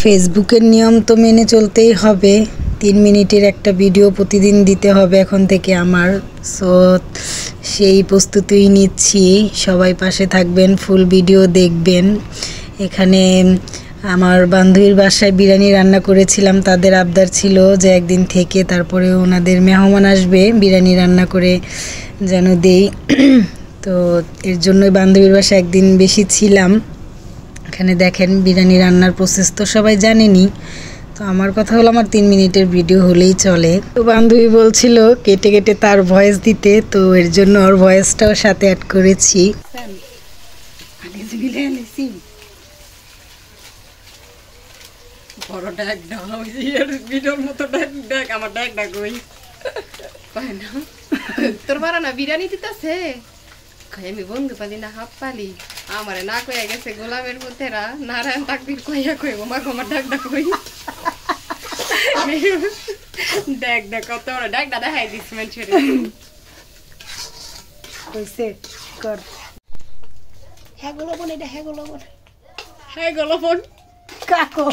ফেসবুকের নিয়ম তো মেনে চলতেই হবে। 3 মিনিটের একটা ভিডিও প্রতিদিন দিতে হবে এখন থেকে আমার। সো সেই প্রস্তুতিই নিচ্ছি। সবাই পাশে থাকবেন, ফুল ভিডিও দেখবেন। এখানে আমার বান্ধবীর বাসায় বিরিয়ানি রান্না করেছিলাম, তাদের আবদার ছিল যে একদিন থেকে তারপরে ওনাদের মেহমান আসবে, বিরিয়ানি রান্না করে যেন দেই। তো এর জন্যই বান্ধবীর বাসায় একদিন বেশি ছিলাম। এখানে দেখেন বিরিয়ানি রান্নার প্রসেস তো সবাই জানেনি, তো আমার কথা হলো আমার 3 মিনিটের ভিডিও হলেই চলে। তো বান্ধবী বলছিল কেটে কেটে তার ভয়েস দিতে, তো এর জন্য ওর ভয়েসটাও সাথে অ্যাড করেছি। তোর বারা না বিরিয়ানি দিতেছে, আমি বন্ধু পালি না হাফ পালি আমারে না কইয়া গেছে গোলামের মধ্যে নারায়ণ তাকবীর কইয়া কইব মা আমার ডাক ডাক কই দেখ দেখ কত বড় ডাক দাদা দেখাই দিস মানুষের কইছে কর। হ্যাঁ গোলাপন, এটা হ্যাঁ গোলাপন, হ্যাঁ গোলাপন কাকো।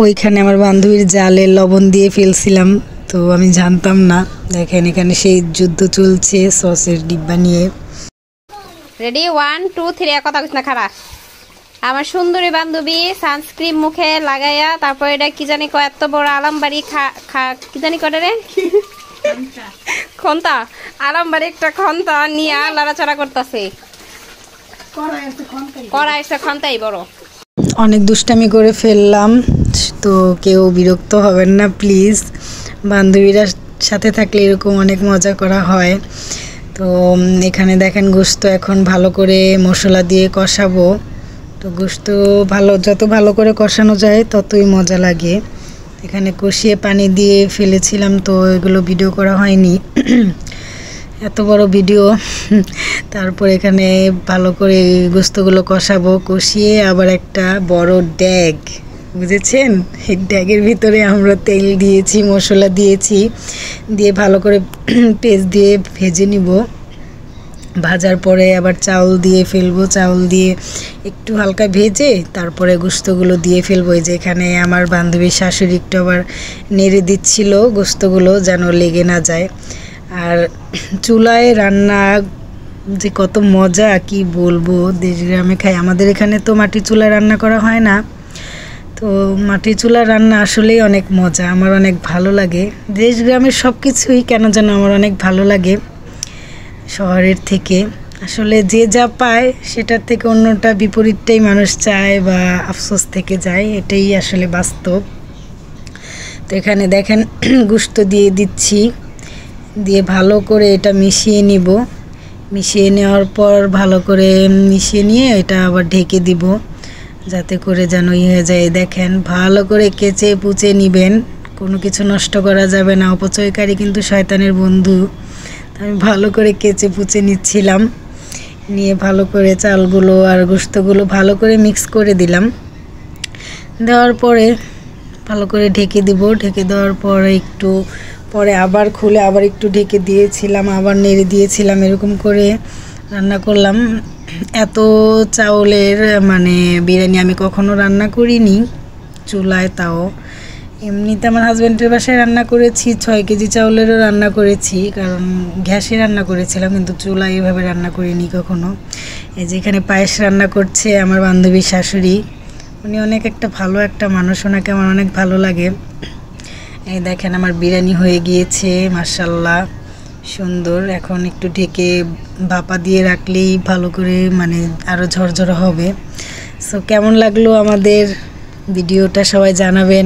ওইখানে আমার বান্ধবীর জালে লবণ দিয়ে ফেলছিলাম, তো আমি জানতাম না। দেখেন এখানে সেই যুদ্ধ চলছে সসের ডিব্বা নিয়ে। রেডি 1 2 3 কথা কইছ না খারা। আমার সুন্দরী বান্ধবী সানস্ক্রিন মুখে লাগাইয়া তারপর এটা কি জানি কয় এত বড় আলমবাড়ি কি জানি কয় রে খন্তা, আলমবাড়ি একটা খন্তা নিয়ে লড়াচড়া করতেছে। কড়াইছে খন্তাই বড়। অনেক দুষ্টামি করে ফেললাম, তো কেউ বিরক্ত হবেন না প্লিজ। বান্ধবীরা সাথে থাকলে এরকম অনেক মজা করা হয়। তো এখানে দেখেন গোশত এখন ভালো করে মশলা দিয়ে কষাবো। তো গোশত যত ভালো করে কষানো যায় ততই মজা লাগে। এখানে কষিয়ে পানি দিয়ে ফেলেছিলাম, তো এগুলো ভিডিও করা হয়নি, এত বড় ভিডিও। তারপর এখানে ভালো করে গোশতগুলো কষাবো, কষিয়ে আবার একটা বড় ড্যাগ, বুঝেছেন, এই ড্যাগের ভিতরে আমরা তেল দিয়েছি, মশলা দিয়েছি, দিয়ে ভালো করে পেস্ট দিয়ে ভেজে নিব। ভাজার পরে আবার চাউল দিয়ে ফেলবো, চাউল দিয়ে একটু হালকা ভেজে তারপরে গোশতগুলো দিয়ে ফেলবো। এই যে এখানে আমার বান্ধবীর শাশুড়ি একটু আবার নেড়ে দিচ্ছিল গোশতগুলো যেন লেগে না যায়। আর চুলায় রান্না যে কত মজা কি বলবো, দেশ গ্রামে খাই, আমাদের এখানে তো মাটির চুলায় রান্না করা হয় না। তো মাটির চুলার রান্না আসলেই অনেক মজা, আমার অনেক ভালো লাগে। দেশ গ্রামের সব কিছুই কেন যেন আমার অনেক ভালো লাগে শহরের থেকে। আসলে যে যা পায় সেটার থেকে অন্যটা বিপরীতটাই মানুষ চায় বা আফসোস থেকে যায়, এটাই আসলে বাস্তব। তো এখানে দেখেন গোশত দিয়ে দিচ্ছি, দিয়ে ভালো করে এটা মিশিয়ে নিব। মিশিয়ে নেওয়ার পর ভালো করে মিশিয়ে নিয়ে এটা আবার ঢেকে দিব যাতে করে যেন হয়ে যায়। দেখেন ভালো করে কেচে পুচে নিবেন, কোনো কিছু নষ্ট করা যাবে না, অপচয়কারী কিন্তু শয়তানের বন্ধু। আমি ভালো করে কেচে পুচে নিচ্ছিলাম, নিয়ে ভালো করে চালগুলো আর গোশতগুলো ভালো করে মিক্স করে দিলাম। দেওয়ার পরে ভালো করে ঢেকে দিব। ঢেকে দেওয়ার পরে একটু পরে আবার খুলে আবার একটু ঢেকে দিয়েছিলাম, আবার নেড়ে দিয়েছিলাম, এরকম করে রান্না করলাম। এত চাউলের বিরিয়ানি আমি কখনো রান্না করিনি চুলায়, তাও এমনিতে আমার হাজব্যান্ডের বাসায় রান্না করেছি, 6 কেজি চাউলেরও রান্না করেছি, কারণ গ্যাসে রান্না করেছিলাম, কিন্তু চুলায় এভাবে রান্না করিনি কখনো। এই যে এখানে পায়েস রান্না করছে আমার বান্ধবীর শাশুড়ি, উনি অনেক ভালো একটা মানুষ, ওনাকে আমার অনেক ভালো লাগে। এই দেখেন আমার বিরিয়ানি হয়ে গিয়েছে মাশাআল্লাহ, সুন্দর। এখন একটু ঢেকে ভাপা দিয়ে রাখলেই ভালো করে আরও ঝরঝরে হবে। সো কেমন লাগলো আমাদের ভিডিওটা সবাই জানাবেন।